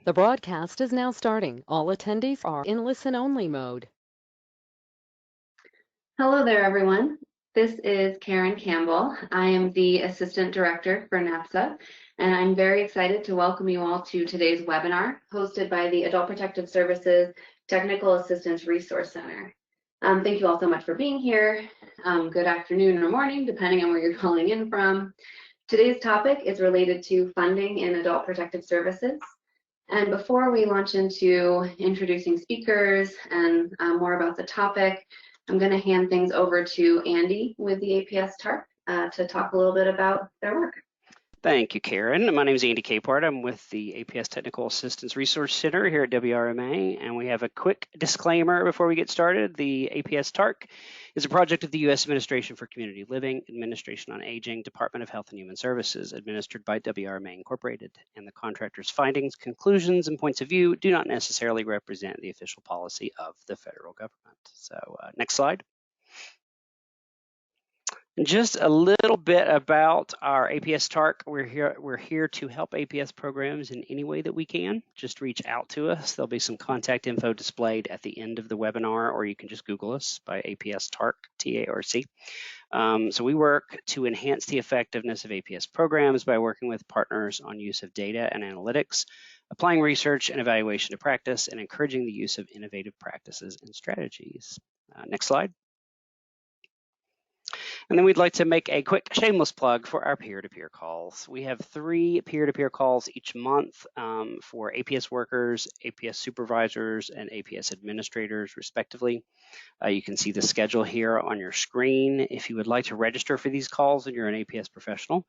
The broadcast is now starting. All attendees are in listen-only mode. Hello there, everyone. This is Karen Campbell. I am the Assistant Director for NAPSA, and I'm very excited to welcome you all to today's webinar hosted by the Adult Protective Services Technical Assistance Resource Center. Thank you all so much for being here. Good afternoon or morning, depending on where you're calling in from. Today's topic is related to funding in adult protective services. And before we launch into introducing speakers and more about the topic, I'm going to hand things over to Andy with the APS TARC to talk a little bit about their work. Thank you, Karen. My name is Andy Capehart. I'm with the APS Technical Assistance Resource Center here at WRMA, and we have a quick disclaimer before we get started. The APS TARC is a project of the U.S. Administration for Community Living, Administration on Aging, Department of Health and Human Services, administered by WRMA Incorporated, and the contractor's findings, conclusions, and points of view do not necessarily represent the official policy of the federal government. So next slide. Just a little bit about our APS TARC. We're here to help APS programs in any way that we can. Just reach out to us. There'll be some contact info displayed at the end of the webinar, or you can just Google us by APS TARC, T-A-R-C. So we work to enhance the effectiveness of APS programs by working with partners on use of data and analytics, applying research and evaluation to practice, and encouraging the use of innovative practices and strategies. Next slide. And then we'd like to make a quick shameless plug for our peer-to-peer calls. We have 3 peer-to-peer calls each month for APS workers, APS supervisors, and APS administrators, respectively. You can see the schedule here on your screen. If you would like to register for these calls and you're an APS professional,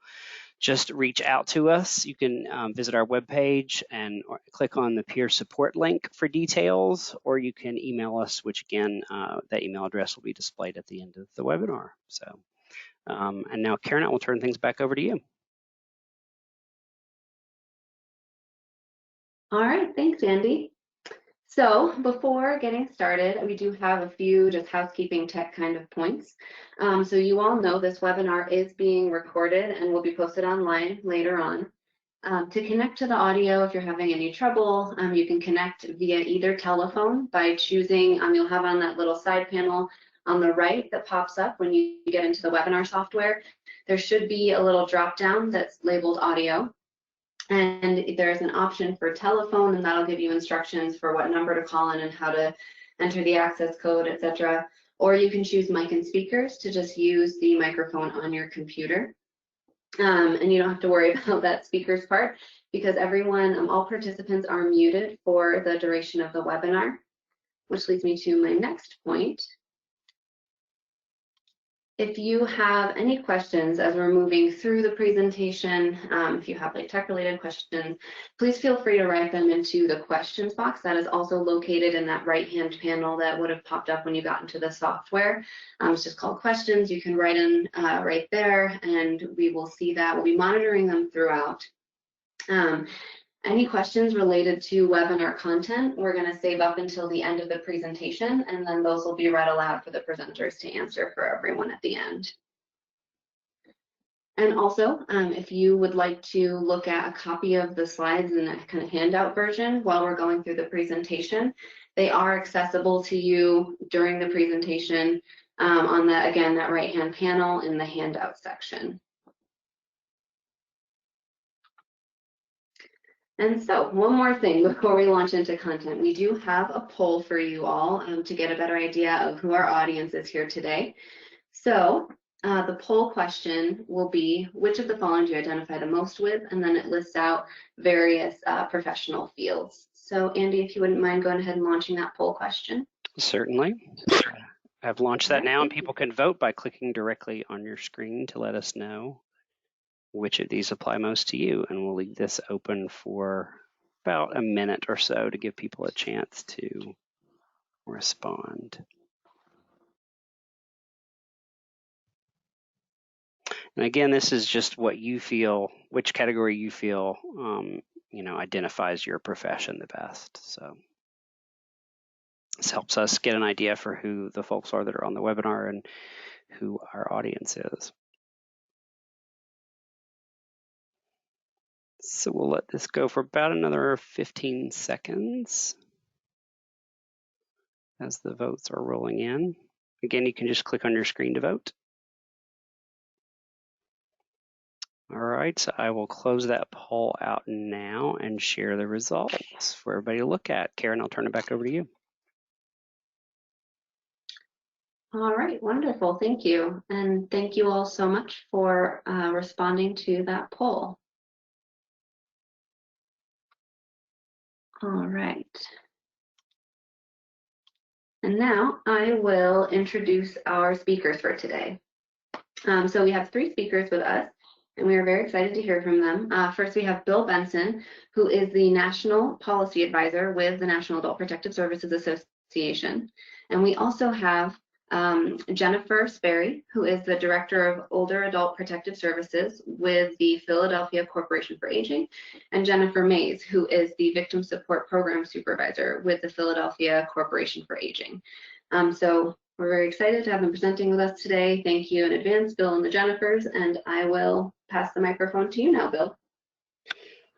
just reach out to us. You can visit our webpage and click on the peer support link for details, or you can email us, which again, that email address will be displayed at the end of the webinar. So, and now Karen, I will turn things back over to you. All right, thanks, Andy. So before getting started, we do have a few just housekeeping tech kind of points. So you all know this webinar is being recorded and will be posted online later on. To connect to the audio, if you're having any trouble, you can connect via either telephone by choosing, you'll have on that little side panel on the right that pops up when you get into the webinar software. There should be a little drop down that's labeled audio. And there's an option for telephone, and that'll give you instructions for what number to call in and how to enter the access code, etc. Or you can choose mic and speakers to just use the microphone on your computer. And you don't have to worry about that speakers part because everyone, all participants are muted for the duration of the webinar, which leads me to my next point. If you have any questions as we're moving through the presentation, if you have like tech-related questions, please feel free to write them into the questions box that is also located in that right-hand panel that would have popped up when you got into the software. It's just called questions. You can write in right there, and we will see that. We'll be monitoring them throughout. Any questions related to webinar content, we're going to save up until the end of the presentation, and then those will be read aloud for the presenters to answer for everyone at the end. And also, if you would like to look at a copy of the slides in a kind of handout version while we're going through the presentation, they are accessible to you during the presentation on that, again, that right-hand panel in the handout section. And so one more thing before we launch into content, we do have a poll for you all to get a better idea of who our audience is here today. So the poll question will be, which of the following do you identify the most with? And then it lists out various professional fields. So Andy, if you wouldn't mind going ahead and launching that poll question. Certainly. I've launched that now, and people can vote by clicking directly on your screen to let us know which of these apply most to you, and we'll leave this open for about a minute or so to give people a chance to respond. And again, this is just what you feel, which category you feel, identifies your profession the best. So this helps us get an idea for who the folks are that are on the webinar and who our audience is. So we'll let this go for about another 15 seconds as the votes are rolling in. Again, you can just click on your screen to vote. All right, so I will close that poll out now and share the results for everybody to look at. Karen, I'll turn it back over to you. All right, wonderful, thank you. And thank you all so much for responding to that poll. All right. And now I will introduce our speakers for today. So we have 3 speakers with us, and we are very excited to hear from them. First, we have Bill Benson, who is the National Policy Advisor with the National Adult Protective Services Association. And we also have Jennifer Spoeri, who is the Director of Older Adult Protective Services with the Philadelphia Corporation for Aging, and Jennifer Mays, who is the Victim Support Program Supervisor with the Philadelphia Corporation for Aging. So we're very excited to have them presenting with us today. Thank you in advance, Bill and the Jennifers, and I will pass the microphone to you now, Bill.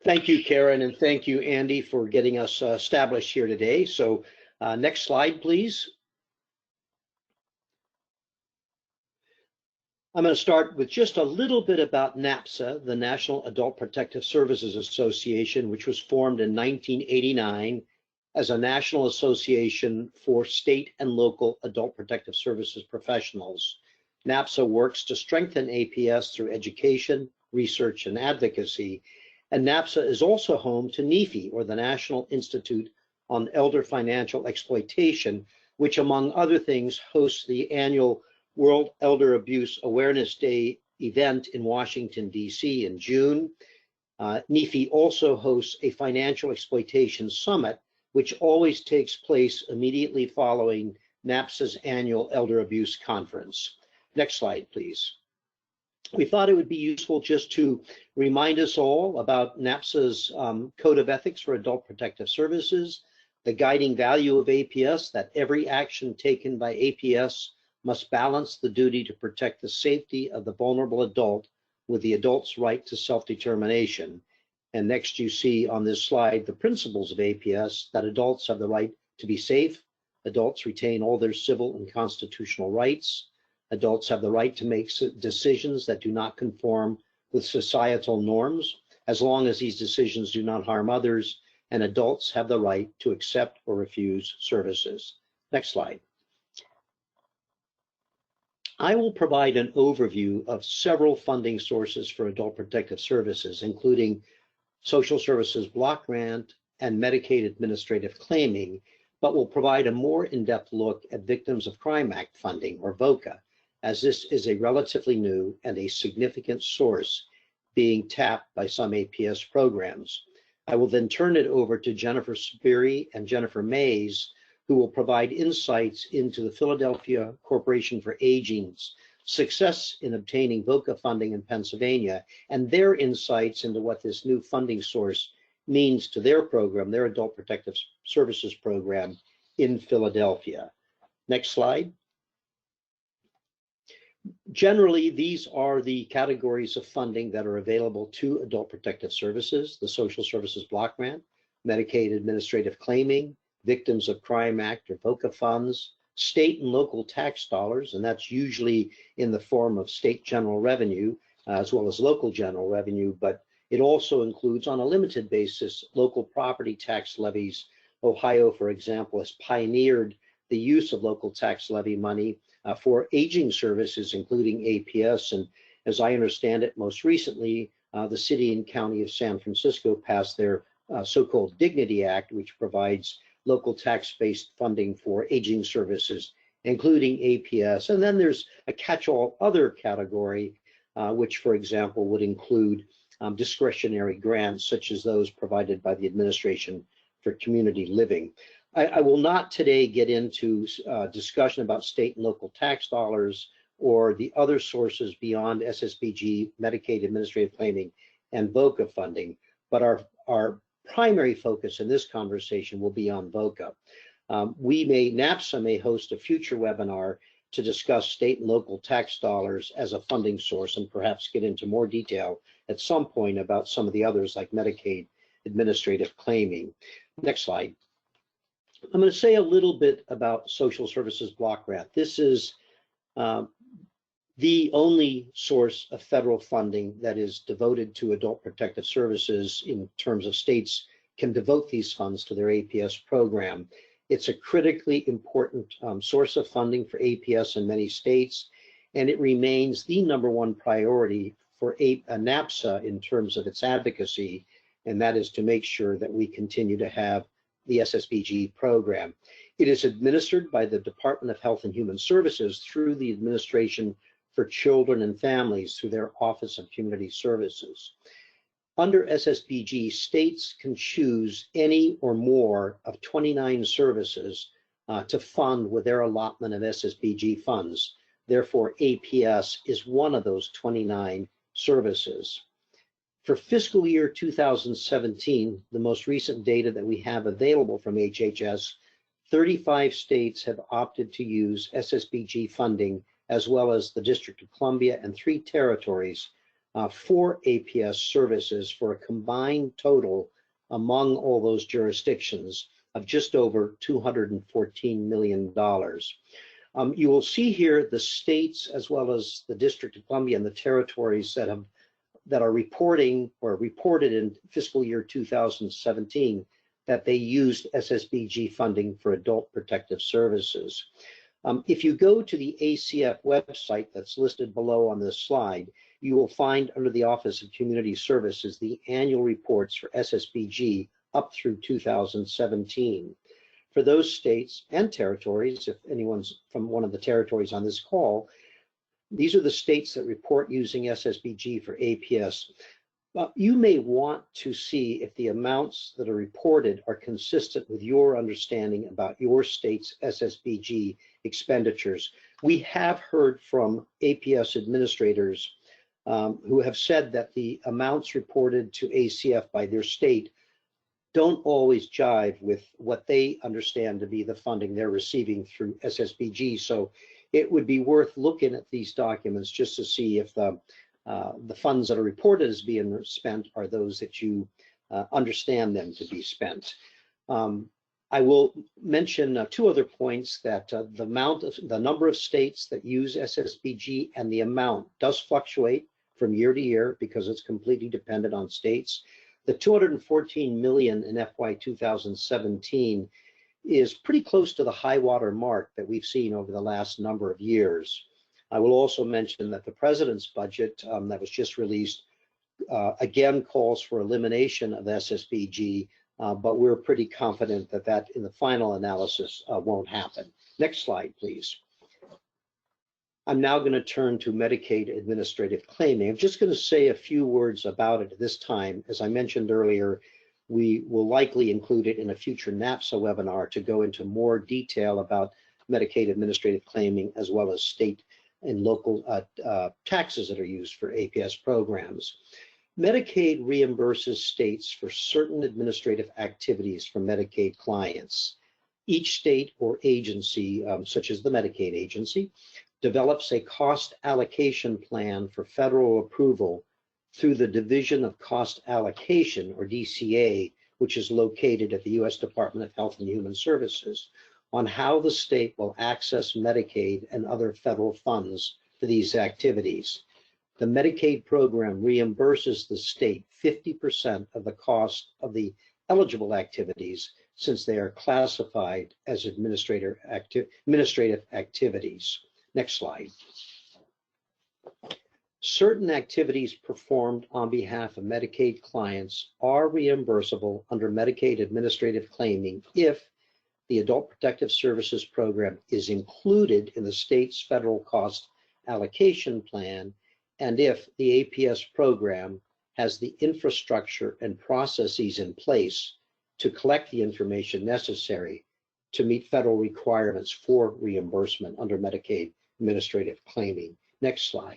Thank you, Karen, and thank you, Andy, for getting us established here today. So next slide, please. I'm going to start with just a little bit about NAPSA, the National Adult Protective Services Association, which was formed in 1989 as a national association for state and local adult protective services professionals. NAPSA works to strengthen APS through education, research, and advocacy. And NAPSA is also home to NIFI, or the National Institute on Elder Financial Exploitation, which, among other things, hosts the annual World Elder Abuse Awareness Day event in Washington, D.C. in June. NIFI also hosts a financial exploitation summit, which always takes place immediately following NAPSA's annual Elder Abuse Conference. Next slide, please. We thought it would be useful just to remind us all about NAPSA's Code of Ethics for Adult Protective Services, the guiding value of APS, that every action taken by APS must balance the duty to protect the safety of the vulnerable adult with the adult's right to self-determination. And next you see on this slide the principles of APS, that adults have the right to be safe, adults retain all their civil and constitutional rights, adults have the right to make decisions that do not conform with societal norms, as long as these decisions do not harm others, and adults have the right to accept or refuse services. Next slide. I will provide an overview of several funding sources for adult protective services, including Social Services Block Grant and Medicaid Administrative Claiming, but will provide a more in-depth look at Victims of Crime Act funding, or VOCA, as this is a relatively new and a significant source being tapped by some APS programs. I will then turn it over to Jennifer Spoeri and Jennifer Mays, who will provide insights into the Philadelphia Corporation for Aging's success in obtaining VOCA funding in Pennsylvania, and their insights into what this new funding source means to their program, their Adult Protective Services program in Philadelphia. Next slide. Generally, these are the categories of funding that are available to adult protective services: the Social Services Block Grant, Medicaid Administrative Claiming, Victims of Crime Act or VOCA funds, state and local tax dollars, and that's usually in the form of state general revenue as well as local general revenue, but it also includes, on a limited basis, local property tax levies. Ohio, for example, has pioneered the use of local tax levy money for aging services, including APS, and as I understand it, most recently, the city and county of San Francisco passed their so-called Dignity Act, which provides local tax-based funding for aging services, including APS. And then there's a catch-all other category, which, for example, would include discretionary grants, such as those provided by the Administration for Community Living. I will not today get into discussion about state and local tax dollars or the other sources beyond SSBG, Medicaid Administrative Claiming, and VOCA funding, but our primary focus in this conversation will be on VOCA. NAPSA may host a future webinar to discuss state and local tax dollars as a funding source and perhaps get into more detail at some point about some of the others like Medicaid administrative claiming. Next slide. I'm going to say a little bit about social services block grant. This is the only source of federal funding that is devoted to adult protective services in terms of states can devote these funds to their APS program. It's a critically important source of funding for APS in many states, and it remains the #1 priority for NAPSA in terms of its advocacy, and that is to make sure that we continue to have the SSBG program. It is administered by the Department of Health and Human Services through the Administration for Children and Families through their Office of Community Services. Under SSBG, states can choose any or more of 29 services to fund with their allotment of SSBG funds. Therefore, APS is one of those 29 services. For fiscal year 2017, the most recent data that we have available from HHS, 35 states have opted to use SSBG funding, as well as the District of Columbia and 3 territories for APS services, for a combined total among all those jurisdictions of just over $214 million. You will see here the states, as well as the District of Columbia and the territories that are reporting or reported in fiscal year 2017 that they used SSBG funding for adult protective services. If you go to the ACF website that's listed below on this slide, you will find under the Office of Community Services the annual reports for SSBG up through 2017. For those states and territories, if anyone's from one of the territories on this call, these are the states that report using SSBG for APS. You may want to see if the amounts that are reported are consistent with your understanding about your state's SSBG expenditures. We have heard from APS administrators who have said that the amounts reported to ACF by their state don't always jive with what they understand to be the funding they're receiving through SSBG. So it would be worth looking at these documents just to see if the funds that are reported as being spent are those that you understand them to be spent. I will mention 2 other points, that the number of states that use SSBG and the amount does fluctuate from year to year because it's completely dependent on states. The $214 million in FY 2017 is pretty close to the high water mark that we've seen over the last number of years. I will also mention that the president's budget that was just released again calls for elimination of SSBG, but we're pretty confident that that in the final analysis won't happen. Next slide, please. I'm now going to turn to Medicaid administrative claiming. I'm just going to say a few words about it this time. As I mentioned earlier, we will likely include it in a future NAPSA webinar to go into more detail about Medicaid administrative claiming, as well as state and local taxes that are used for APS programs. Medicaid reimburses states for certain administrative activities for Medicaid clients. Each state or agency, such as the Medicaid agency, develops a cost allocation plan for federal approval through the Division of Cost Allocation, or DCA, which is located at the U.S. Department of Health and Human Services, on how the state will access Medicaid and other federal funds for these activities. The Medicaid program reimburses the state 50% of the cost of the eligible activities, since they are classified as administrative activities. Next slide. Certain activities performed on behalf of Medicaid clients are reimbursable under Medicaid administrative claiming if the Adult Protective Services Program is included in the state's federal cost allocation plan, and if the APS program has the infrastructure and processes in place to collect the information necessary to meet federal requirements for reimbursement under Medicaid administrative claiming. Next slide.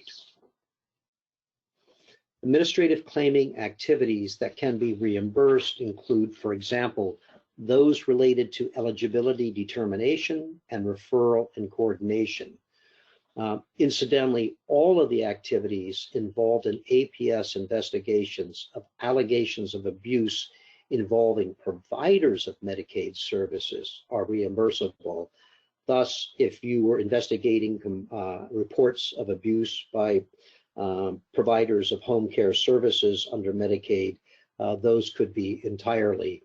Administrative claiming activities that can be reimbursed include, for example, those related to eligibility determination and referral and coordination. Incidentally, all of the activities involved in APS investigations of allegations of abuse involving providers of Medicaid services are reimbursable. Thus, if you were investigating reports of abuse by providers of home care services under Medicaid, those could be entirely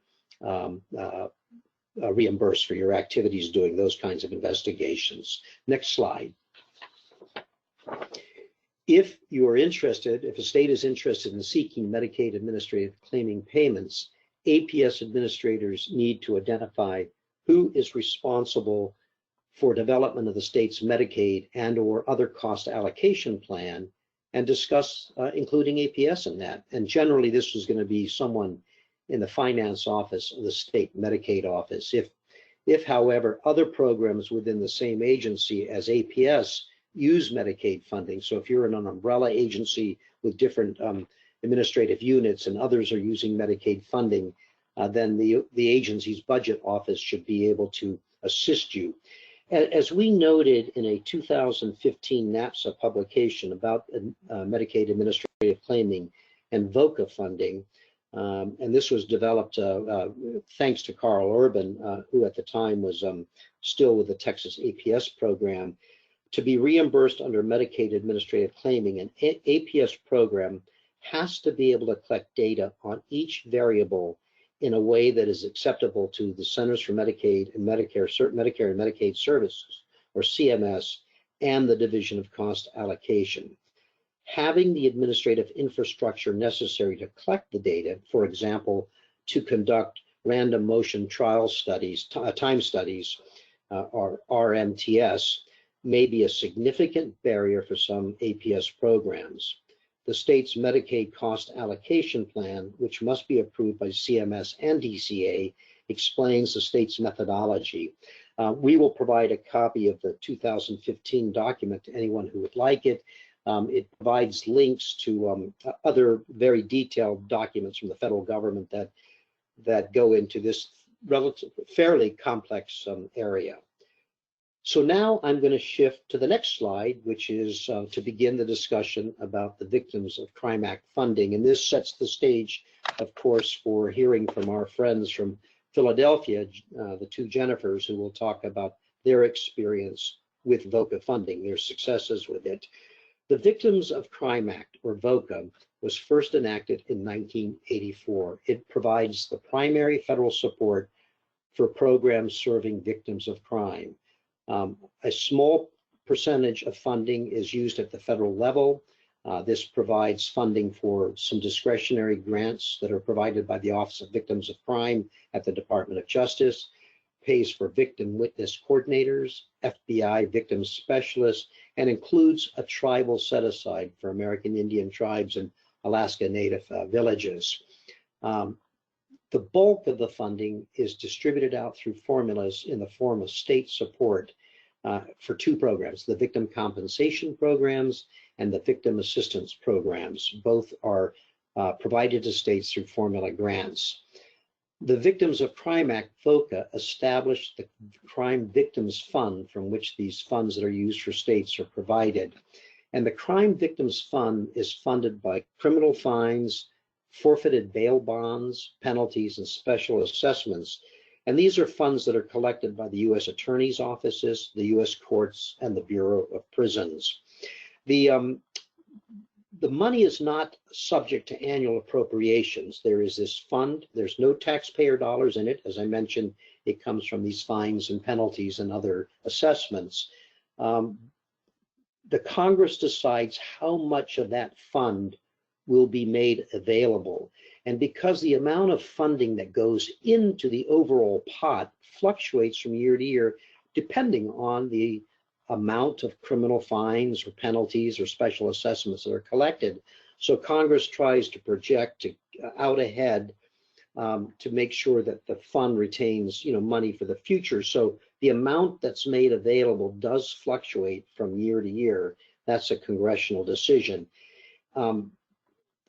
reimbursed for your activities doing those kinds of investigations. Next slide. If you are interested, if a state is interested in seeking Medicaid administrative claiming payments, APS administrators need to identify who is responsible for development of the state's Medicaid and or other cost allocation plan and discuss including APS in that. And generally this is going to be someone in the finance office of the state Medicaid office. If however, other programs within the same agency as APS use Medicaid funding, so if you're in an umbrella agency with different administrative units and others are using Medicaid funding, then the agency's budget office should be able to assist you. As we noted in a 2015 NAPSA publication about Medicaid administrative claiming and VOCA funding, and this was developed thanks to Carl Urban, who at the time was still with the Texas APS program. To be reimbursed under Medicaid administrative claiming, an APS program has to be able to collect data on each variable in a way that is acceptable to the Centers for Medicaid and Medicare and Medicaid Services, or CMS, and the Division of Cost Allocation. Having the administrative infrastructure necessary to collect the data, for example, to conduct random motion trial studies, time studies, or RMTS, may be a significant barrier for some APS programs. The state's Medicaid cost allocation plan, which must be approved by CMS and DCA, explains the state's methodology. We will provide a copy of the 2015 document to anyone who would like it. It provides links to other very detailed documents from the federal government that go into this fairly complex area. So now I'm going to shift to the next slide, which is to begin the discussion about the Victims of Crime Act funding. And this sets the stage, of course, for hearing from our friends from Philadelphia, the two Jennifers, who will talk about their experience with VOCA funding, their successes with it. The Victims of Crime Act, or VOCA, was first enacted in 1984. It provides the primary federal support for programs serving victims of crime. A small percentage of funding is used at the federal level. This provides funding for some discretionary grants that are provided by the Office of Victims of Crime at the Department of Justice, pays for victim witness coordinators, FBI victim specialists, and includes a tribal set-aside for American Indian tribes and Alaska Native villages. The bulk of the funding is distributed out through formulas in the form of state support for two programs, the victim compensation programs and the victim assistance programs. Both are provided to states through formula grants. The Victims of Crime Act, VOCA, established the Crime Victims Fund, from which these funds that are used for states are provided. And the Crime Victims Fund is funded by criminal fines, forfeited bail bonds, penalties, and special assessments. And these are funds that are collected by the U.S. Attorney's offices, the U.S. courts, and the Bureau of Prisons. The money is not subject to annual appropriations. There is this fund. There's no taxpayer dollars in it. As I mentioned, it comes from these fines and penalties and other assessments. The Congress decides how much of that fund will be made available. And because the amount of funding that goes into the overall pot fluctuates from year to year, depending on the amount of criminal fines or penalties or special assessments that are collected. So Congress tries to project out ahead to make sure that the fund retains, money for the future. So the amount that's made available does fluctuate from year to year. That's a congressional decision.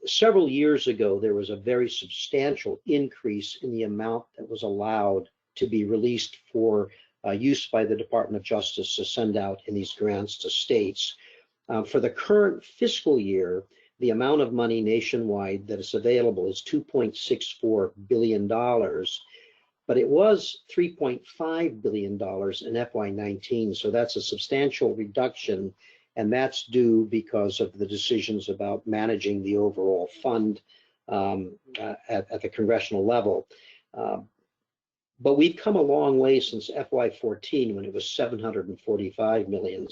Several years ago, there was a very substantial increase in the amount that was allowed to be released for use by the Department of Justice to send out in these grants to states. For the current fiscal year, the amount of money nationwide that is available is $2.64 billion, but it was $3.5 billion in FY19, so that's a substantial reduction, and that's due because of the decisions about managing the overall fund at the congressional level. But we've come a long way since FY14 when it was $745 million.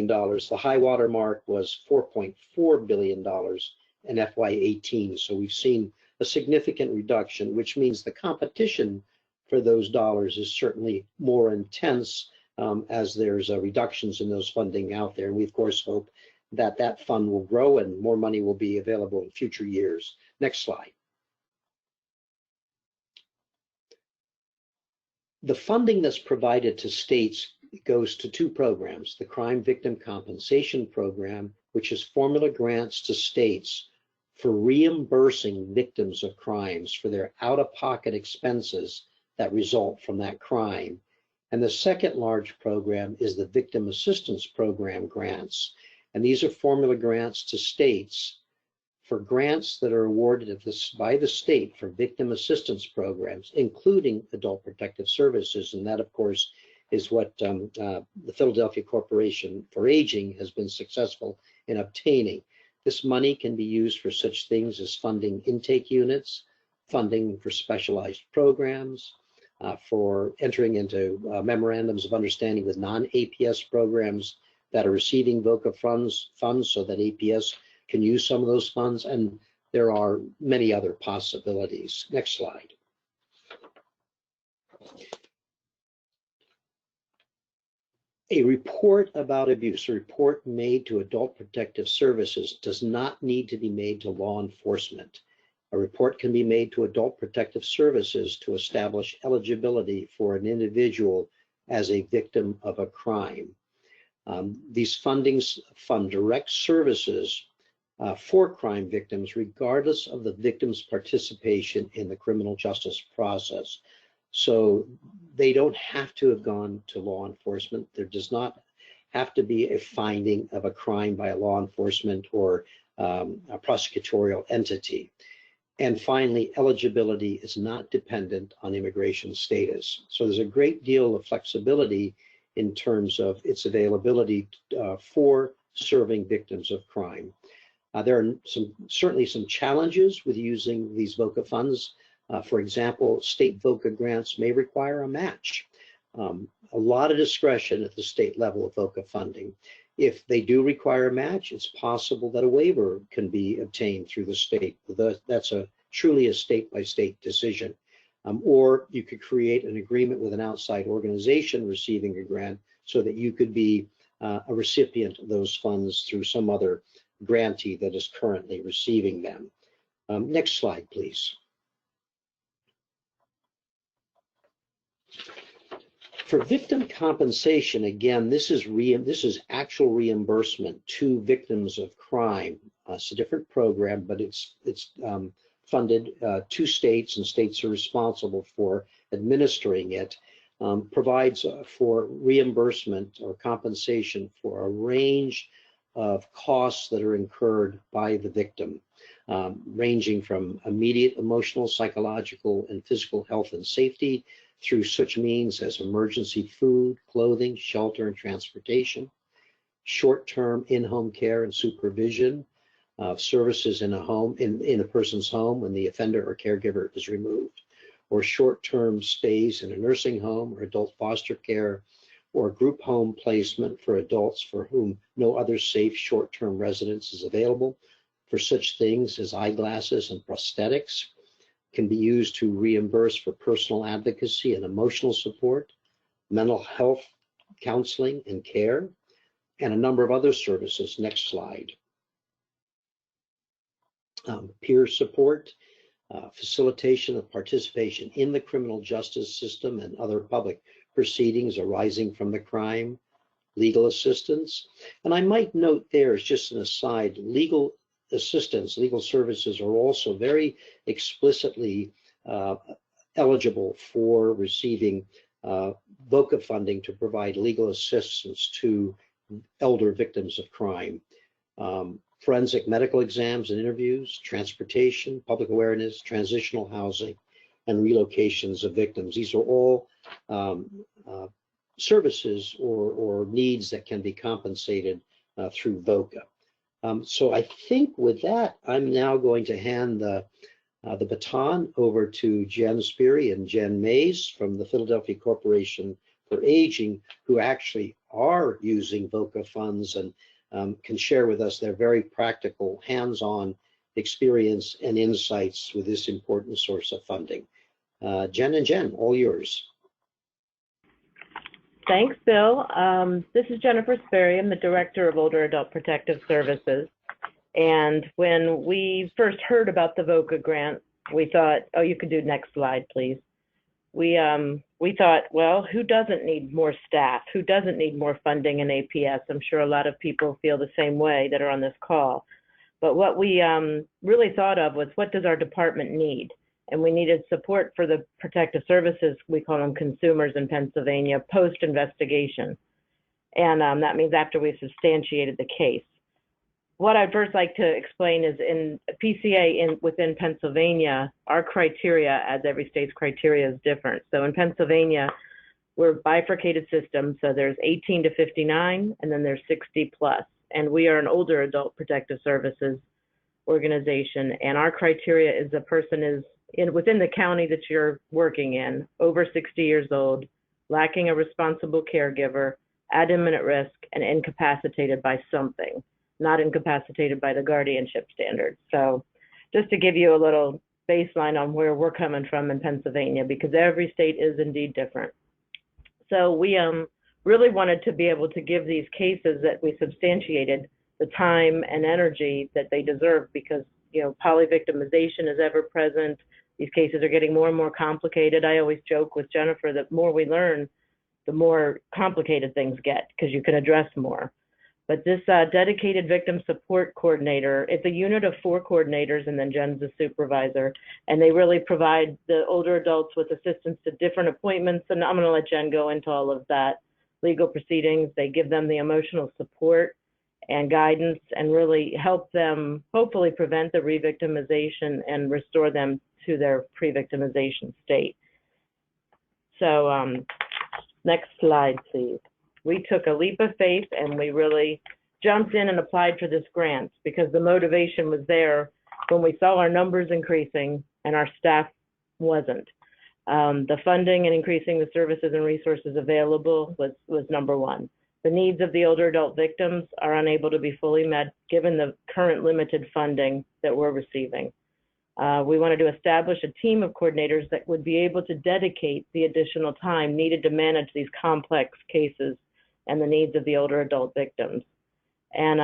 The high water mark was $4.4 billion in FY18. So we've seen a significant reduction, which means the competition for those dollars is certainly more intense as there's reductions in those funding out there. And we of course hope that that fund will grow and more money will be available in future years. Next slide. The funding that's provided to states goes to two programs: the Crime Victim Compensation Program, which is formula grants to states for reimbursing victims of crimes for their out-of-pocket expenses that result from that crime. And the second large program is the Victim Assistance Program grants. And these are formula grants to states for grants that are awarded by the state for victim assistance programs, including adult protective services. And that, of course, is what the Philadelphia Corporation for Aging has been successful in obtaining. This money can be used for such things as funding intake units, funding for specialized programs, for entering into memorandums of understanding with non-APS programs that are receiving VOCA funds so that APS can use some of those funds, and there are many other possibilities. Next slide. A report about abuse, a report made to Adult Protective Services, does not need to be made to law enforcement. A report can be made to Adult Protective Services to establish eligibility for an individual as a victim of a crime. These fundings fund direct services for crime victims, regardless of the victim's participation in the criminal justice process. So they don't have to have gone to law enforcement. There does not have to be a finding of a crime by a law enforcement or a prosecutorial entity. And finally, eligibility is not dependent on immigration status. So there's a great deal of flexibility in terms of its availability for serving victims of crime. There are certainly some challenges with using these VOCA funds. For example, state VOCA grants may require a match. A lot of discretion at the state level of VOCA funding. If they do require a match, it's possible that a waiver can be obtained through the state. That's truly a state-by-state decision. Or you could create an agreement with an outside organization receiving a grant so that you could be a recipient of those funds through some other grantee that is currently receiving them. Next slide, please. For victim compensation, again, this is actual reimbursement to victims of crime. It's a different program, but it's funded to states, and states are responsible for administering it. Provides for reimbursement or compensation for a range of costs that are incurred by the victim, ranging from immediate emotional, psychological, and physical health and safety through such means as emergency food, clothing, shelter, and transportation, short-term in-home care and supervision of services in a home, in a person's home when the offender or caregiver is removed, or short-term stays in a nursing home or adult foster care, or group home placement for adults for whom no other safe short-term residence is available, for such things as eyeglasses and prosthetics. Can be used to reimburse for personal advocacy and emotional support, mental health counseling and care, and a number of other services. Next slide. Peer support, facilitation of participation in the criminal justice system and other public proceedings arising from the crime, legal assistance. And I might note there, as just an aside, legal assistance, legal services are also very explicitly eligible for receiving VOCA funding to provide legal assistance to elder victims of crime. Forensic medical exams and interviews, transportation, public awareness, transitional housing, and relocations of victims. These are all services or needs that can be compensated through VOCA. So I think with that, I'm now going to hand the baton over to Jen Spoeri and Jen Mays from the Philadelphia Corporation for Aging, who actually are using VOCA funds and can share with us their very practical, hands-on experience and insights with this important source of funding. Jen and Jen, all yours. Thanks, Bill. This is Jennifer Spoeri. I'm the Director of Older Adult Protective Services. And when we first heard about the VOCA grant, we thought, oh, you could do next slide, please. We thought, well, who doesn't need more staff? Who doesn't need more funding in APS? I'm sure a lot of people feel the same way that are on this call. But what we really thought of was, what does our department need? And we needed support for the protective services, we call them consumers in Pennsylvania, post-investigation. And that means after we've substantiated the case. What I'd first like to explain is in PCA within Pennsylvania, our criteria, as every state's criteria, is different. So in Pennsylvania, we're a bifurcated system. So there's 18 to 59, and then there's 60 plus. And we are an older adult protective services organization. And our criteria is the person is within the county that you're working in, over 60 years old, lacking a responsible caregiver, at imminent risk, and incapacitated by something, not incapacitated by the guardianship standards. So just to give you a little baseline on where we're coming from in Pennsylvania, because every state is indeed different. So we really wanted to be able to give these cases that we substantiated the time and energy that they deserve, because polyvictimization is ever present. These cases are getting more and more complicated. I always joke with Jennifer that the more we learn, the more complicated things get, because you can address more. But this dedicated victim support coordinator, it's a unit of 4 coordinators, and then Jen's the supervisor, and they really provide the older adults with assistance to different appointments, and I'm going to let Jen go into all of that, legal proceedings. They give them the emotional support and guidance and really help them hopefully prevent the re-victimization and restore them to their pre-victimization state. So next slide, please. We took a leap of faith and we really jumped in and applied for this grant because the motivation was there when we saw our numbers increasing and our staff wasn't. The funding and increasing the services and resources available was number one. The needs of the older adult victims are unable to be fully met given the current limited funding that we're receiving. We wanted to establish a team of coordinators that would be able to dedicate the additional time needed to manage these complex cases and the needs of the older adult victims. And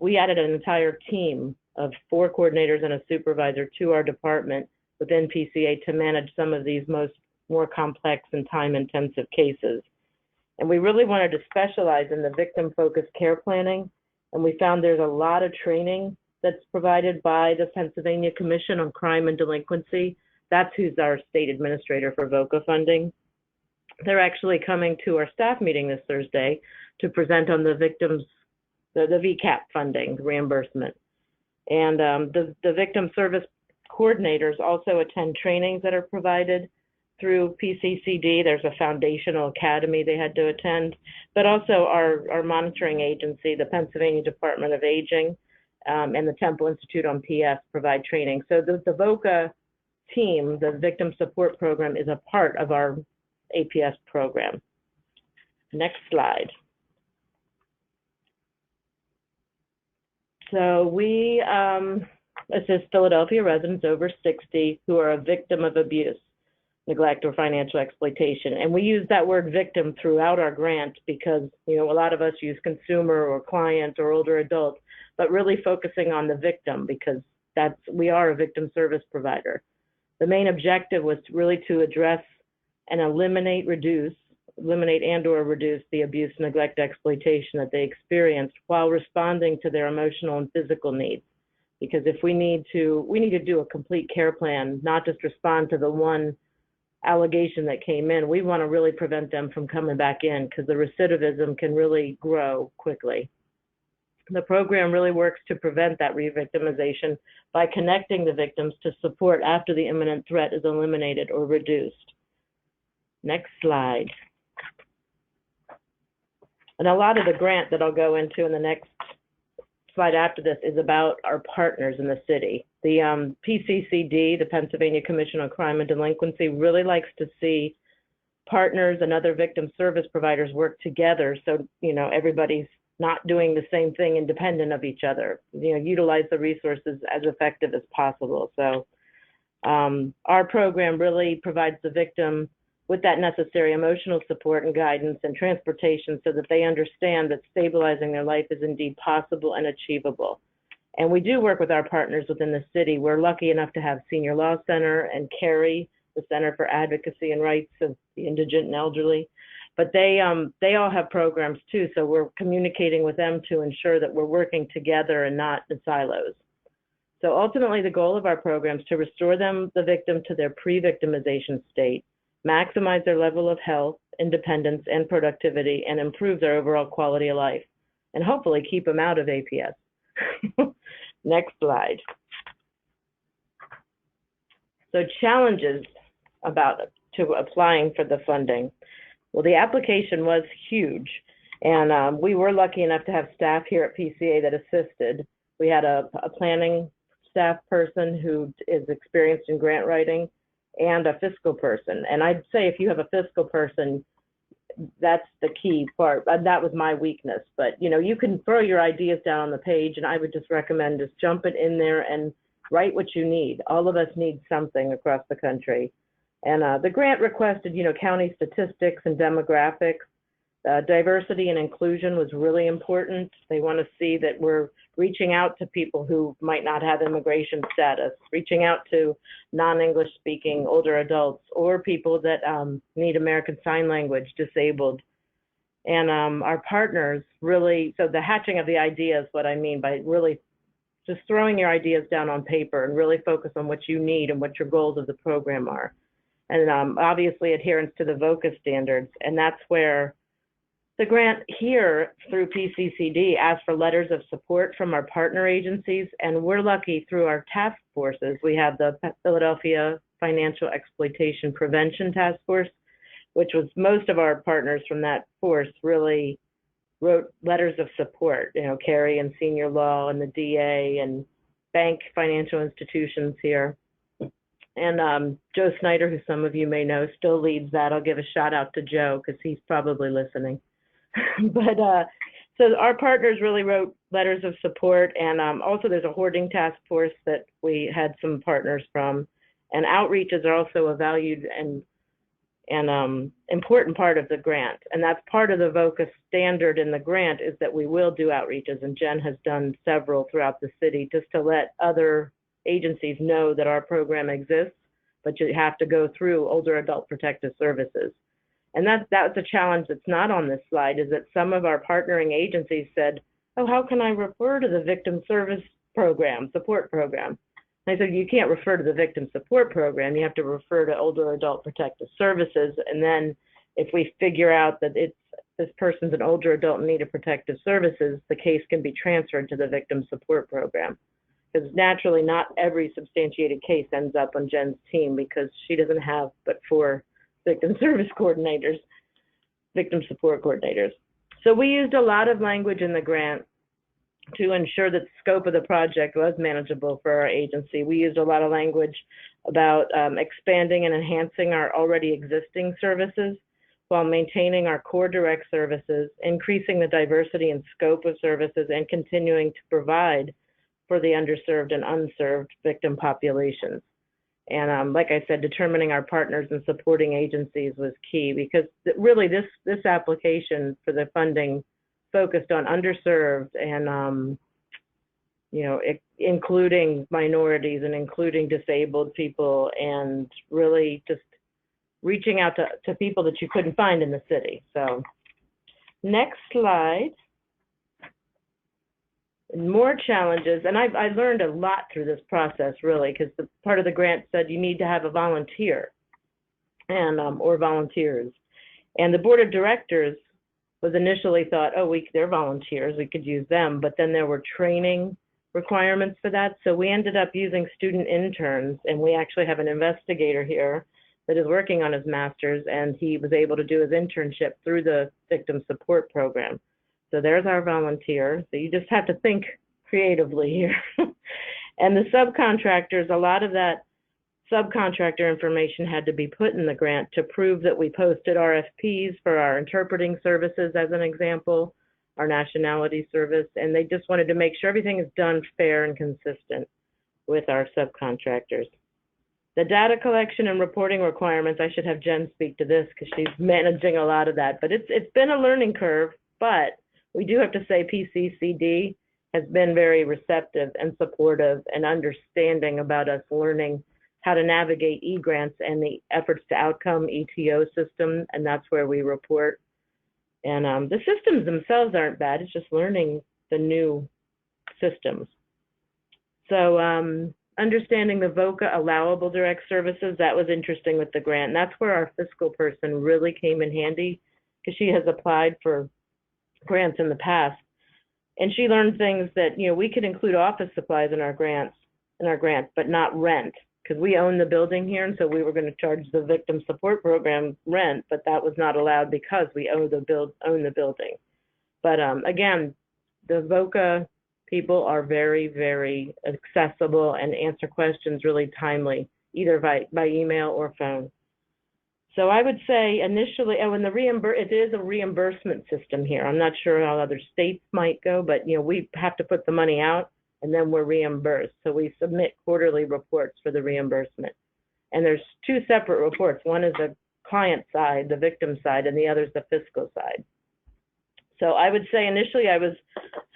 we added an entire team of 4 coordinators and a supervisor to our department within PCA to manage some of these more complex and time-intensive cases. And we really wanted to specialize in the victim-focused care planning, and we found there's a lot of training that's provided by the Pennsylvania Commission on Crime and Delinquency. That's who's our state administrator for VOCA funding. They're actually coming to our staff meeting this Thursday to present on the victims, the VCAP funding reimbursement. And the victim service coordinators also attend trainings that are provided through PCCD. There's a foundational academy they had to attend, but also our monitoring agency, the Pennsylvania Department of Aging, and the Temple Institute on PS provide training. So the VOCA team, the Victim Support Program, is a part of our APS program. Next slide. So we assist Philadelphia residents over 60 who are a victim of abuse, neglect, or financial exploitation. And we use that word victim throughout our grant because, a lot of us use consumer or client or older adult, but really focusing on the victim because we are a victim service provider. The main objective was really to address and eliminate and or reduce the abuse, neglect, exploitation that they experienced while responding to their emotional and physical needs. Because if we need to do a complete care plan, not just respond to the one allegation that came in, we want to really prevent them from coming back in because the recidivism can really grow quickly. The program really works to prevent that re-victimization by connecting the victims to support after the imminent threat is eliminated or reduced. Next slide. And a lot of the grant that I'll go into in the next slide after this is about our partners in the city. The PCCD, the Pennsylvania Commission on Crime and Delinquency, really likes to see partners and other victim service providers work together so, everybody's not doing the same thing independent of each other, utilize the resources as effective as possible. So our program really provides the victim with that necessary emotional support and guidance and transportation so that they understand that stabilizing their life is indeed possible and achievable. And we do work with our partners within the city. We're lucky enough to have Senior Law Center and CARI, the Center for Advocacy and Rights of the Indigent and Elderly. But they all have programs too, so we're communicating with them to ensure that we're working together and not in silos. So ultimately, the goal of our program is to restore the victim to their pre-victimization state, maximize their level of health, independence, and productivity, and improve their overall quality of life, and hopefully keep them out of APS. Next slide. So challenges to applying for the funding. Well, the application was huge, and we were lucky enough to have staff here at PCA that assisted. We had a planning staff person who is experienced in grant writing and a fiscal person. And I'd say if you have a fiscal person, that's the key part. That was my weakness, but you can throw your ideas down on the page, and I would just recommend just jumping in there and write what you need. All of us need something across the country. And the grant requested, county statistics and demographics. Diversity and inclusion was really important. They want to see that we're reaching out to people who might not have immigration status, reaching out to non-English speaking older adults or people that need American Sign Language, disabled. And our partners really, so the hatching of the ideas, what I mean by really just throwing your ideas down on paper and really focus on what you need and what your goals of the program are. And obviously adherence to the VOCA standards. And that's where the grant here through PCCD asks for letters of support from our partner agencies. And we're lucky through our task forces. We have the Philadelphia Financial Exploitation Prevention Task Force, which was most of our partners from that force really wrote letters of support, CARI and Senior Law and the DA and bank financial institutions here. And Joe Snyder, who some of you may know, still leads that. I'll give a shout out to Joe because he's probably listening. But so our partners really wrote letters of support. And also there's a hoarding task force that we had some partners from. And outreaches are also a valued and important part of the grant. And that's part of the VOCA standard in the grant is that we will do outreaches. And Jen has done several throughout the city just to let other agencies know that our program exists, but you have to go through Older Adult Protective Services. And that's a challenge that's not on this slide, is that some of our partnering agencies said, oh, how can I refer to the victim service program, support program? And I said, you can't refer to the victim support program, you have to refer to Older Adult Protective Services. And then if we figure out that this person's an older adult in need of protective services, the case can be transferred to the victim support program. Because naturally, not every substantiated case ends up on Jen's team because she doesn't have but 4 victim service coordinators, victim support coordinators. So we used a lot of language in the grant to ensure that the scope of the project was manageable for our agency. We used a lot of language about expanding and enhancing our already existing services while maintaining our core direct services, increasing the diversity and scope of services, and continuing to provide for the underserved and unserved victim populations. And like I said, determining our partners and supporting agencies was key because really this application for the funding focused on underserved and, including minorities and including disabled people and really just reaching out to people that you couldn't find in the city. So next slide. More challenges, and I learned a lot through this process, really, because the part of the grant said you need to have a volunteer. and or volunteers. And the board of directors was initially thought, oh, they're volunteers, we could use them, but then there were training requirements for that. So we ended up using student interns, and we actually have an investigator here that is working on his master's, and he was able to do his internship through the victim support program. So there's our volunteer. So you just have to think creatively here. And the subcontractors, a lot of that subcontractor information had to be put in the grant to prove that we posted RFPs for our interpreting services, as an example, our nationality service, and they just wanted to make sure everything is done fair and consistent with our subcontractors. The data collection and reporting requirements, I should have Jen speak to this because she's managing a lot of that, but it's been a learning curve, but we do have to say PCCD has been very receptive and supportive and understanding about us learning how to navigate e-grants and the efforts to outcome ETO system, and that's where we report. And the systems themselves aren't bad, it's just learning the new systems. So understanding the VOCA allowable direct services, that was interesting with the grant. And that's where our fiscal person really came in handy, because she has applied for grants in the past. And she learned things that, you know, we could include office supplies in our grants, but not rent, because we own the building here, and so we were going to charge the victim support program rent, but that was not allowed because we own the building. But again, the VOCA people are very, very accessible and answer questions really timely, either by email or phone. So I would say initially, and it is a reimbursement system here. I'm not sure how other states might go, but you know, we have to put the money out and then we're reimbursed. So we submit quarterly reports for the reimbursement. And there's two separate reports. One is the client side, the victim side, and the other is the fiscal side. So I would say initially I was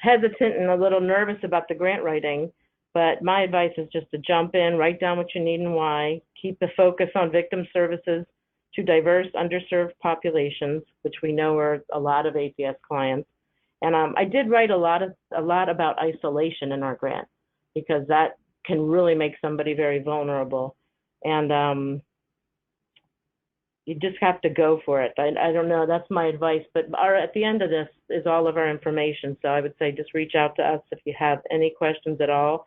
hesitant and a little nervous about the grant writing, but my advice is just to jump in, write down what you need and why, keep the focus on victim services to diverse, underserved populations, which we know are a lot of APS clients. And I did write a lot about isolation in our grant, because that can really make somebody very vulnerable. And you just have to go for it. I don't know, that's my advice, but at the end of this is all of our information. So I would say just reach out to us if you have any questions at all.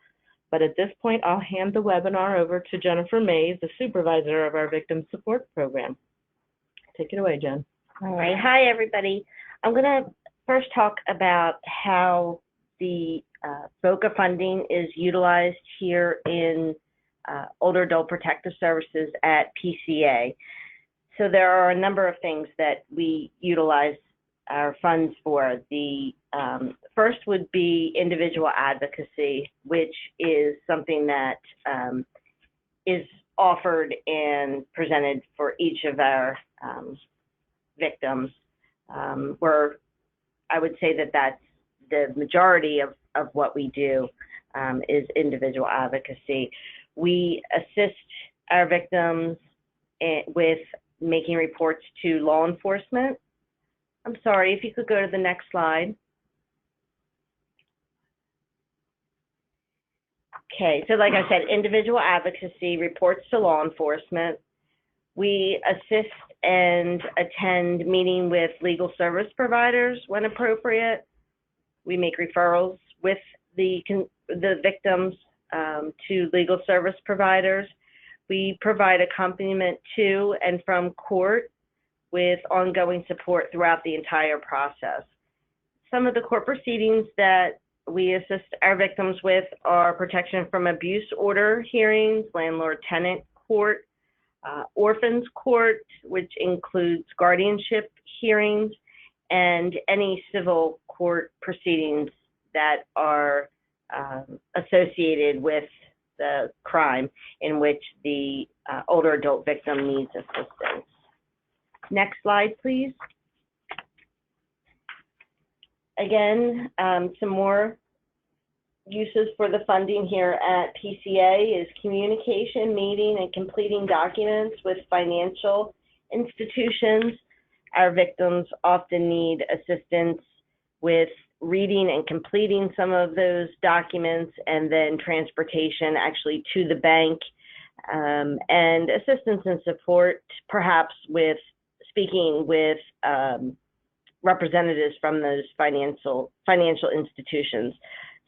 But at this point, I'll hand the webinar over to Jennifer Mays, the supervisor of our victim support program. Take it away, Jen. All right. Hi, everybody. I'm going to first talk about how the VOCA funding is utilized here in Older Adult Protective Services at PCA. So there are a number of things that we utilize our funds for. The first would be individual advocacy, which is something that is offered and presented for each of our victims, where I would say that that's the majority of what we do is individual advocacy. We assist our victims with making reports to law enforcement. I'm sorry, if you could go to the next slide. Okay, so like I said, individual advocacy, reports to law enforcement. We assist and attend meeting with legal service providers when appropriate. We make referrals with the victims to legal service providers. We provide accompaniment to and from court with ongoing support throughout the entire process. Some of the court proceedings that we assist our victims with are protection from abuse order hearings, landlord-tenant court, orphans court, which includes guardianship hearings, and any civil court proceedings that are associated with the crime in which the older adult victim needs assistance. Next slide, please. Again, some more uses for the funding here at PCA is communication, meeting, and completing documents with financial institutions. Our victims often need assistance with reading and completing some of those documents, and then transportation actually to the bank and assistance and support, perhaps with speaking with representatives from those financial institutions.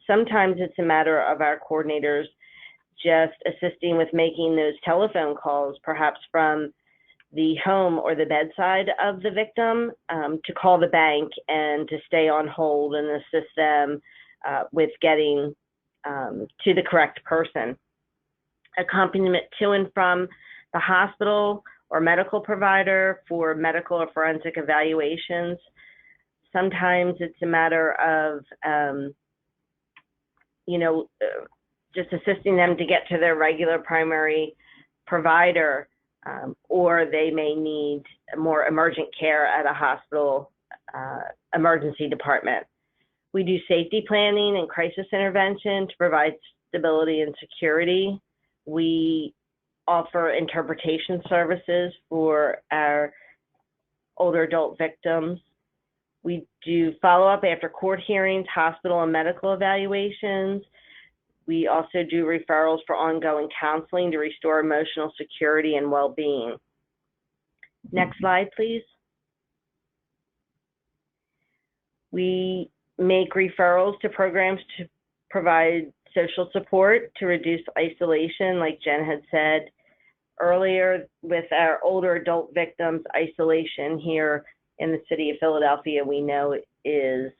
Sometimes it's a matter of our coordinators just assisting with making those telephone calls, perhaps from the home or the bedside of the victim, to call the bank and to stay on hold and assist them with getting to the correct person. Accompaniment to and from the hospital or medical provider for medical or forensic evaluations. Sometimes it's a matter of, just assisting them to get to their regular primary provider, or they may need more emergent care at a hospital emergency department. We do safety planning and crisis intervention to provide stability and security. We offer interpretation services for our older adult victims. We do follow-up after court hearings, hospital and medical evaluations. We also do referrals for ongoing counseling to restore emotional security and well-being. Next slide, please. We make referrals to programs to provide social support to reduce isolation, like Jen had said earlier, with our older adult victims. Isolation here in the city of Philadelphia, we know, is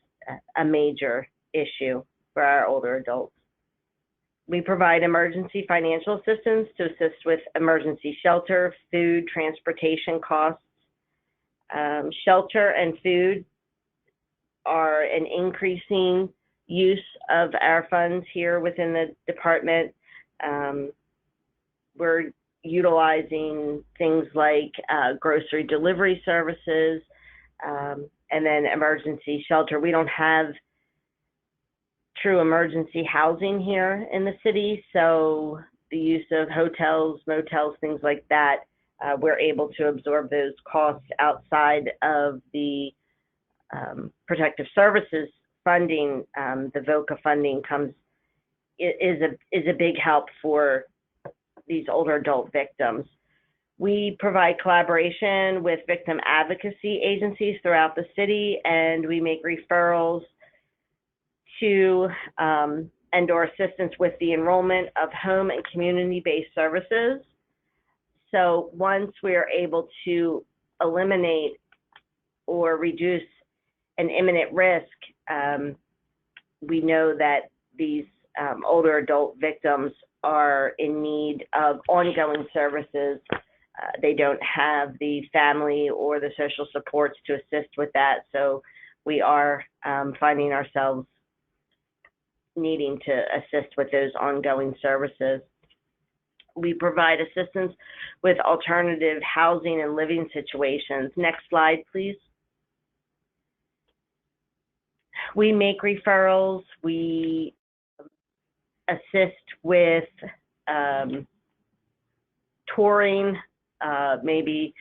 a major issue for our older adults. We provide emergency financial assistance to assist with emergency shelter, food, transportation costs. Shelter and food are an increasing use of our funds here within the department. We're utilizing things like grocery delivery services, and then emergency shelter. We don't have true emergency housing here in the city, so the use of hotels, motels, things like that, we're able to absorb those costs outside of the protective services funding. The VOCA funding is a big help for these older adult victims. We provide collaboration with victim advocacy agencies throughout the city, and we make referrals to and/or assistance with the enrollment of home and community-based services. So once we are able to eliminate or reduce an imminent risk, we know that these older adult victims are in need of ongoing services. They don't have the family or the social supports to assist with that, so we are finding ourselves needing to assist with those ongoing services. We provide assistance with alternative housing and living situations. Next slide, please. We make referrals. We assist with touring, maybe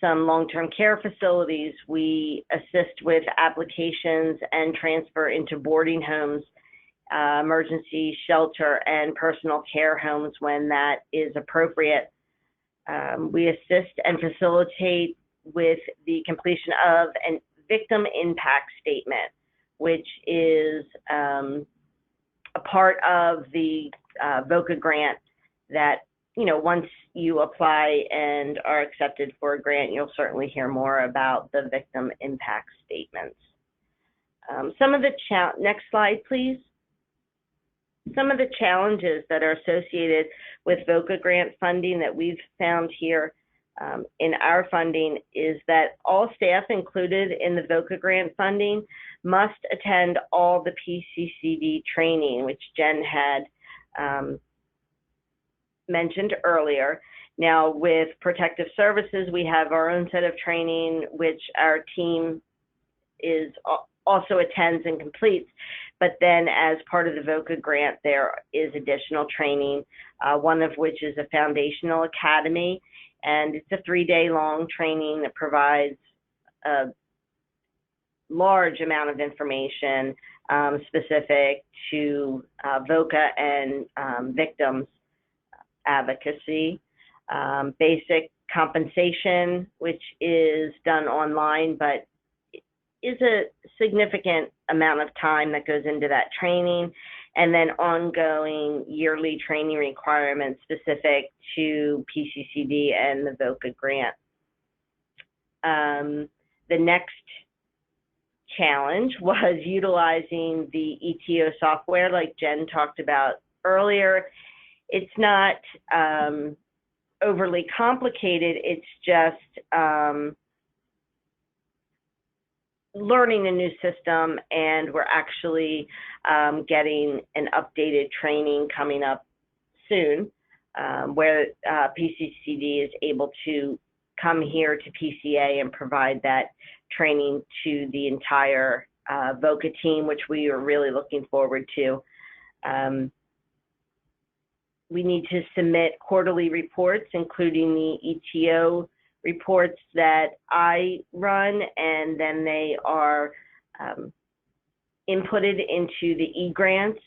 some long-term care facilities. We assist with applications and transfer into boarding homes, emergency shelter, and personal care homes when that is appropriate. We assist and facilitate with the completion of a victim impact statement, which is a part of the VOCA grant that, once you apply and are accepted for a grant, you'll certainly hear more about the victim impact statements. Some of the next slide, please. Some of the challenges that are associated with VOCA grant funding that we've found here in our funding is that all staff included in the VOCA grant funding must attend all the PCCD training, which Jen had mentioned earlier. Now, with protective services, we have our own set of training, which our team also attends and completes. But then as part of the VOCA grant, there is additional training, one of which is a foundational academy, and it's a 3-day long training that provides a large amount of information specific to VOCA and victims advocacy, basic compensation, which is done online, but is a significant amount of time that goes into that training, and then ongoing yearly training requirements specific to PCCD and the VOCA grant. The next challenge was utilizing the ETO software like Jen talked about earlier. It's not overly complicated, it's just learning a new system, and we're actually getting an updated training coming up soon where PCCD is able to come here to PCA and provide that training to the entire VOCA team, which we are really looking forward to. We need to submit quarterly reports, including the ETO reports that I run, and then they are inputted into the eGrants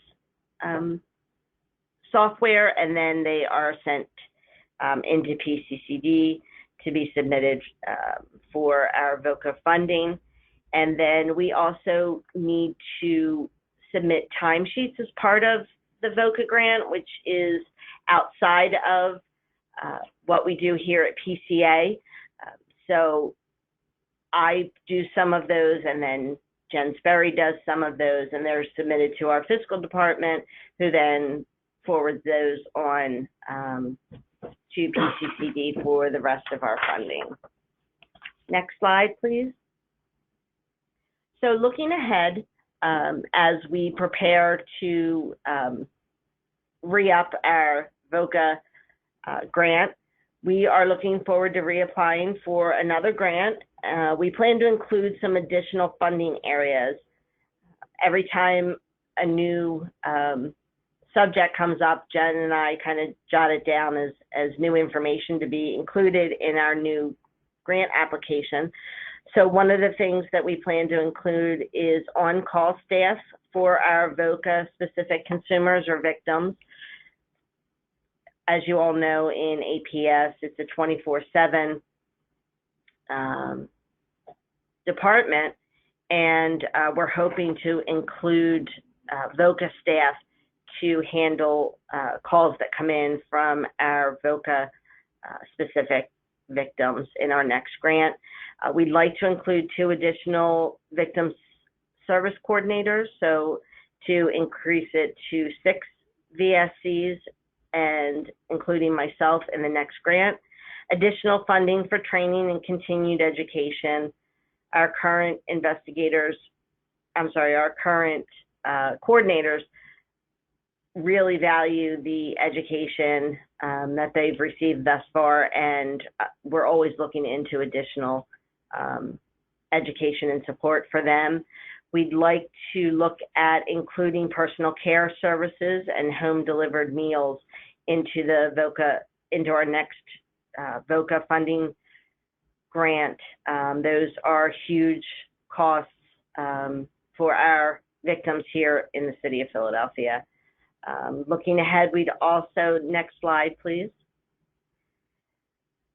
software, and then they are sent into PCCD to be submitted for our VOCA funding. And then we also need to submit timesheets as part of the VOCA grant, which is outside of what we do here at PCA. So I do some of those, and then Jen Spoeri does some of those, and they're submitted to our fiscal department, who then forwards those on to PCCD for the rest of our funding. Next slide, please. So looking ahead, as we prepare to re-up our VOCA grant, we are looking forward to reapplying for another grant. We plan to include some additional funding areas. Every time a new subject comes up, Jen and I kind of jot it down as new information to be included in our new grant application. So one of the things that we plan to include is on-call staff for our VOCA specific consumers or victims. As you all know, in APS, it's a 24/7 department, and we're hoping to include VOCA staff to handle calls that come in from our VOCA specific victims in our next grant. We'd like to include 2 additional victim service coordinators, so to increase it to 6 VSCs, and including myself in the next grant. Additional funding for training and continued education. Our current coordinators really value the education that they've received thus far, and we're always looking into additional education and support for them. We'd like to look at including personal care services and home delivered meals into the VOCA, into our next VOCA funding grant. Those are huge costs for our victims here in the city of Philadelphia. Looking ahead, we'd also, next slide, please.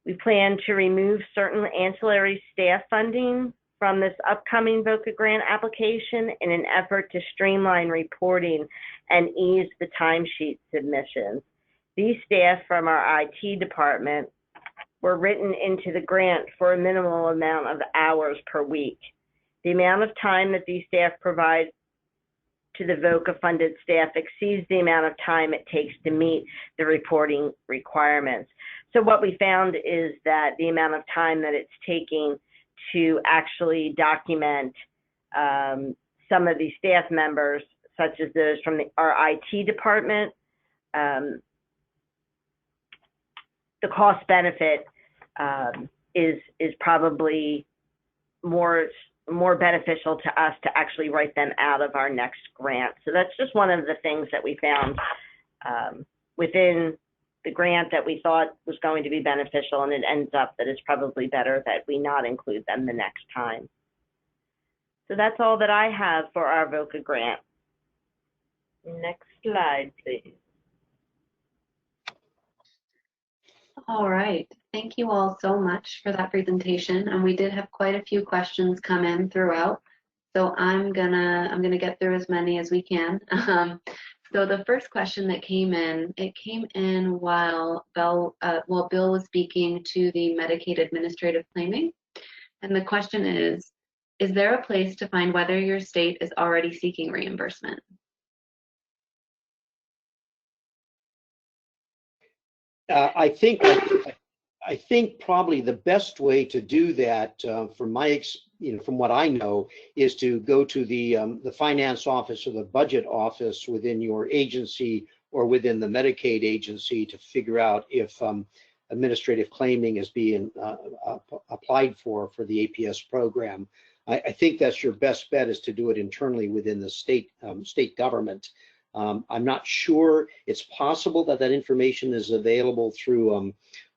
We plan to remove certain ancillary staff funding from this upcoming VOCA grant application in an effort to streamline reporting and ease the timesheet submissions. These staff from our IT department were written into the grant for a minimal amount of hours per week. The amount of time that these staff provide to the VOCA funded staff exceeds the amount of time it takes to meet the reporting requirements. So what we found is that the amount of time that it's taking to actually document some of these staff members, such as those from our IT department, the cost benefit is probably more beneficial to us to actually write them out of our next grant. So that's just one of the things that we found within the grant that we thought was going to be beneficial, and it ends up that it's probably better that we not include them the next time. So that's all that I have for our VOCA grant. Next slide, please. All right, thank you all so much for that presentation. And we did have quite a few questions come in throughout. So I'm gonna get through as many as we can. So the first question that came in, it came in while Bill was speaking to the Medicaid administrative claiming. And the question is there a place to find whether your state is already seeking reimbursement? I think probably the best way to do that, from from what I know, is to go to the finance office or the budget office within your agency or within the Medicaid agency to figure out if administrative claiming is being applied for the APS program. I think that's your best bet, is to do it internally within the state government. I'm not sure. It's possible that information is available through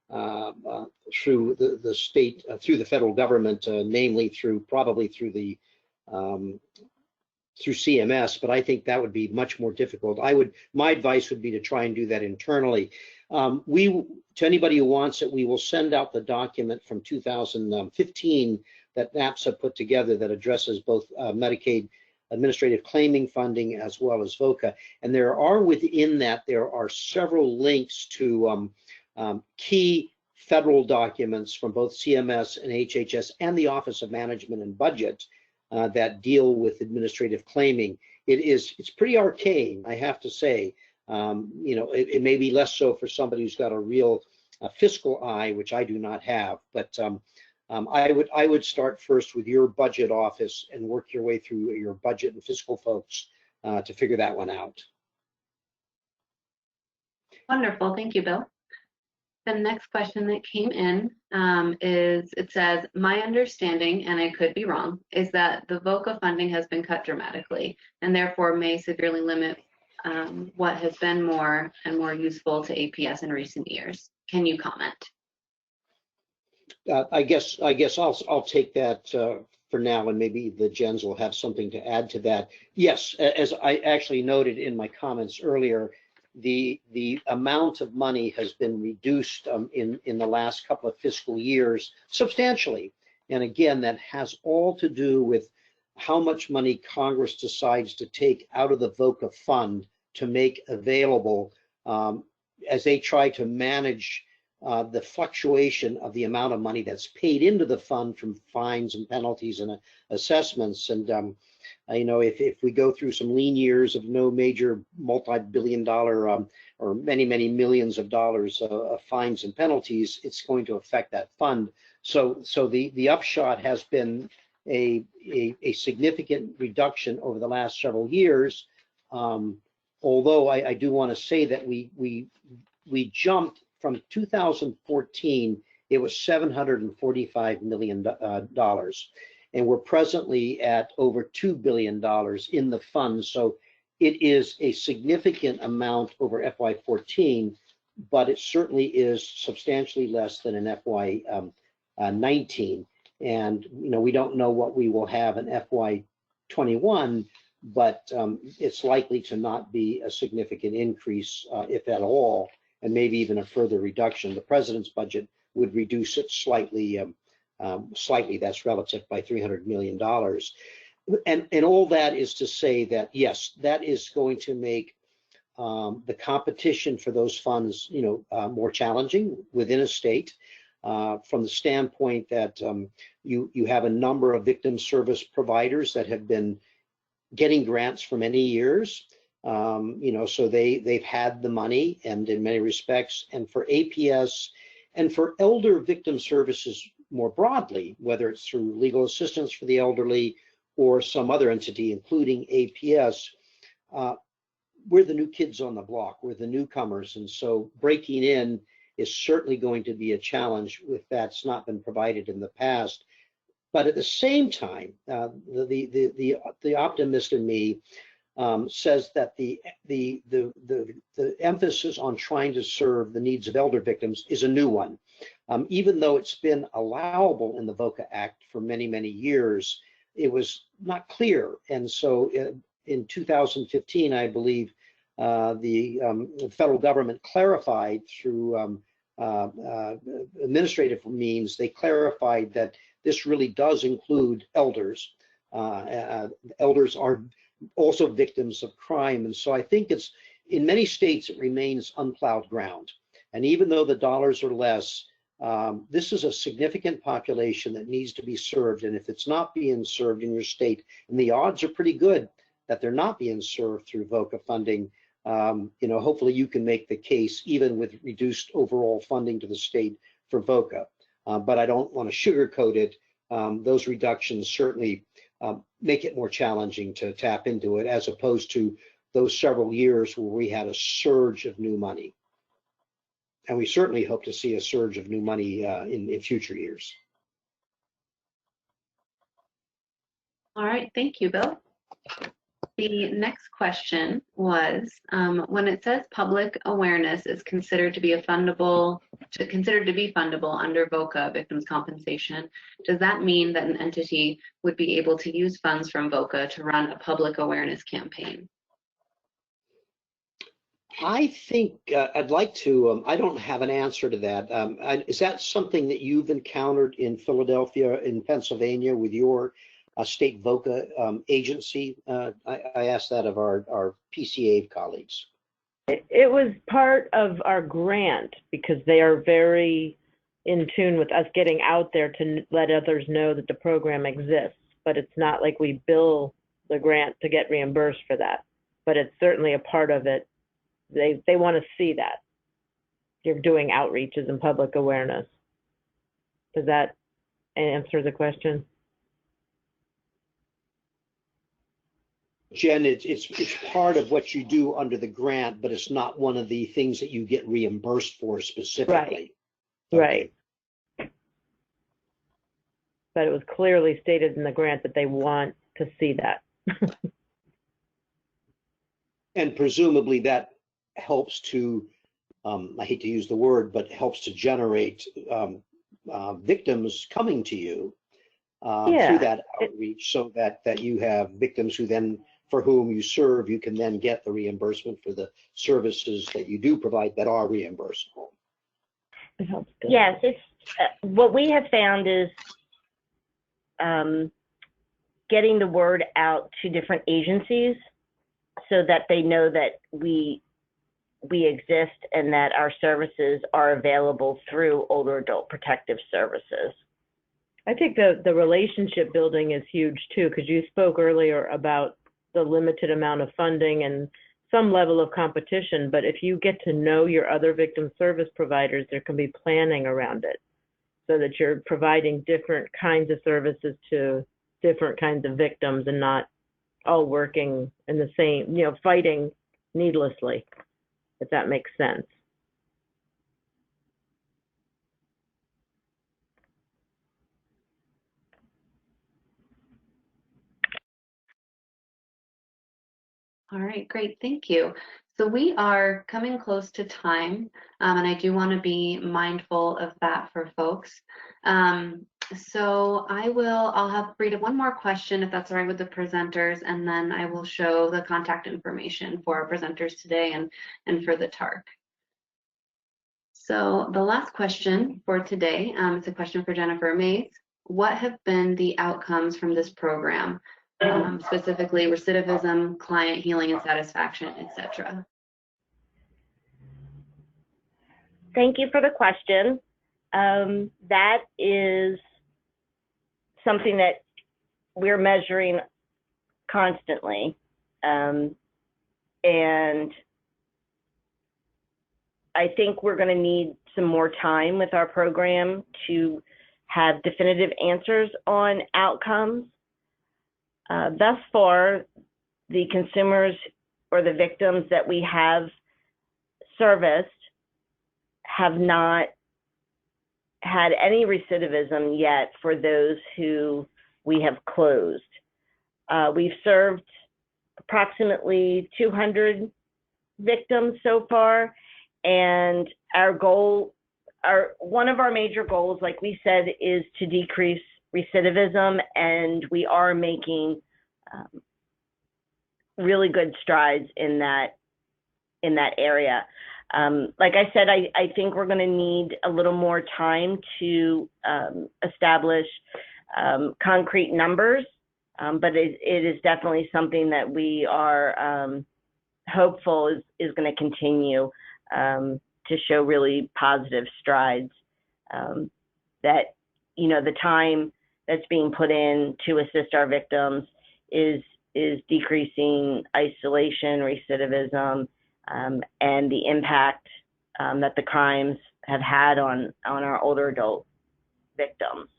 the state, through the federal government, namely probably through CMS, but I think that would be much more difficult. My advice would be to try and do that internally. To anybody who wants it, we will send out the document from 2015 that NAPSA put together that addresses both Medicaid administrative claiming funding as well as VOCA. And within that, there are several links to key federal documents from both CMS and HHS and the Office of Management and Budget that deal with administrative claiming. It's pretty arcane, I have to say. It may be less so for somebody who's got a real fiscal eye, which I do not have, but I would start first with your budget office and work your way through your budget and fiscal folks to figure that one out. Wonderful, thank you, Bill. The next question that came in it says, my understanding, and I could be wrong, is that the VOCA funding has been cut dramatically and therefore may severely limit what has been more and more useful to APS in recent years. Can you comment? I guess I'll take that for now, and maybe the Jens will have something to add to that. Yes, as I actually noted in my comments earlier, the amount of money has been reduced in the last couple of fiscal years substantially. And again, that has all to do with how much money Congress decides to take out of the VOCA fund to make available as they try to manage the fluctuation of the amount of money that's paid into the fund from fines and penalties and assessments. And if we go through some lean years of no major multi-billion-dollar or many millions of dollars of fines and penalties, it's going to affect that fund. So the upshot has been a significant reduction over the last several years. Although I do want to say that we jumped from 2014, it was $745 million, and we're presently at over $2 billion in the fund. So it is a significant amount over FY14, but it certainly is substantially less than in FY19. And we don't know what we will have in FY21, but it's likely to not be a significant increase, if at all, and maybe even a further reduction. The president's budget would reduce it slightly, that's relative, by $300 million. And all that is to say that, yes, that is going to make the competition for those funds, more challenging within a state, from the standpoint that you have a number of victim service providers that have been getting grants for many years. So they've had the money, and in many respects, and for APS and for elder victim services more broadly, whether it's through legal assistance for the elderly or some other entity, including APS, we're the new kids on the block, we're the newcomers, and so breaking in is certainly going to be a challenge if that's not been provided in the past. But at the same time, the optimist in me says that the emphasis on trying to serve the needs of elder victims is a new one. Even though it's been allowable in the VOCA Act for many years, it was not clear. And so in 2015, I believe, the federal government clarified through administrative means, they clarified that this really does include elders. Elders are also victims of crime. And so I think it's, in many states, it remains unplowed ground. And even though the dollars are less, this is a significant population that needs to be served. And if it's not being served in your state, and the odds are pretty good that they're not being served through VOCA funding, hopefully you can make the case even with reduced overall funding to the state for VOCA. But I don't want to sugarcoat it. Those reductions certainly make it more challenging to tap into it, as opposed to those several years where we had a surge of new money. And we certainly hope to see a surge of new money in future years. All right, thank you, Bill. The next question was, when it says public awareness is considered to be fundable under VOCA, victims compensation, does that mean that an entity would be able to use funds from VOCA to run a public awareness campaign? I think I'd like to, I don't have an answer to that. Is that something that you've encountered in Philadelphia, in Pennsylvania, with your state VOCA agency? I asked that of our PCA colleagues. It was part of our grant, because they are very in tune with us getting out there to let others know that the program exists. But it's not like we bill the grant to get reimbursed for that. But it's certainly a part of it. They want to see that you're doing outreaches and public awareness. Does that answer the question? Jen, it's part of what you do under the grant, but it's not one of the things that you get reimbursed for specifically. Right. Right. But it was clearly stated in the grant that they want to see that. And presumably that helps to, I hate to use the word, but helps to generate victims coming to you through that outreach, so that you have victims who then, for whom you serve, you can then get the reimbursement for the services that you do provide that are reimbursable. Yes, it's what we have found is getting the word out to different agencies so that they know that we exist and that our services are available through older adult protective services. I think the relationship building is huge too, because you spoke earlier about the limited amount of funding and some level of competition. But if you get to know your other victim service providers, there can be planning around it, so that you're providing different kinds of services to different kinds of victims and not all working in the same, fighting needlessly, if that makes sense. All right, great, thank you. So we are coming close to time, and I do want to be mindful of that for folks. So I'll have Rita one more question, if that's all right with the presenters, and then I will show the contact information for our presenters today and for the TARC. So the last question for today, it's a question for Jennifer Mays. What have been the outcomes from this program? Specifically recidivism, client healing and satisfaction, etc. Thank you for the question. That is something that we're measuring constantly. And I think we're going to need some more time with our program to have definitive answers on outcomes. Thus far, the consumers or the victims that we have serviced have not had any recidivism yet for those who we have closed. We've served approximately 200 victims so far, and our goal, one of our major goals, like we said, is to decrease recidivism, and we are making really good strides in that area. Like I said, I think we're going to need a little more time to establish concrete numbers, but it is definitely something that we are hopeful is going to continue to show really positive strides. That, you know, the time that's being put in to assist our victims is decreasing isolation, recidivism, and the impact that the crimes have had on our older adult victims.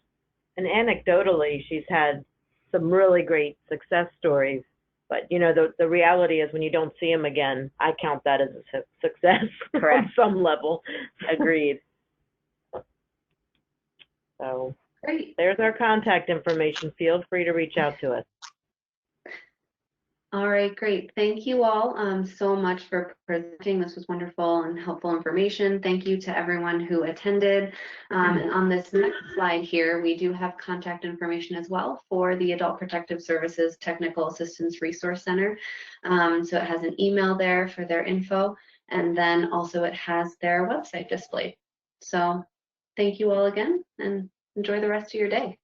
And anecdotally, she's had some really great success stories. But, you know, the reality is when you don't see them again, I count that as a success on some level. Agreed. So Great. there's our contact information. Feel free to reach out to us. All right, great. Thank you all so much for presenting. This was wonderful and helpful information. Thank you to everyone who attended. And on this next slide here, we do have contact information as well for the Adult Protective Services Technical Assistance Resource Center. So it has an email there for their info, and then also it has their website displayed. So thank you all again, and enjoy the rest of your day.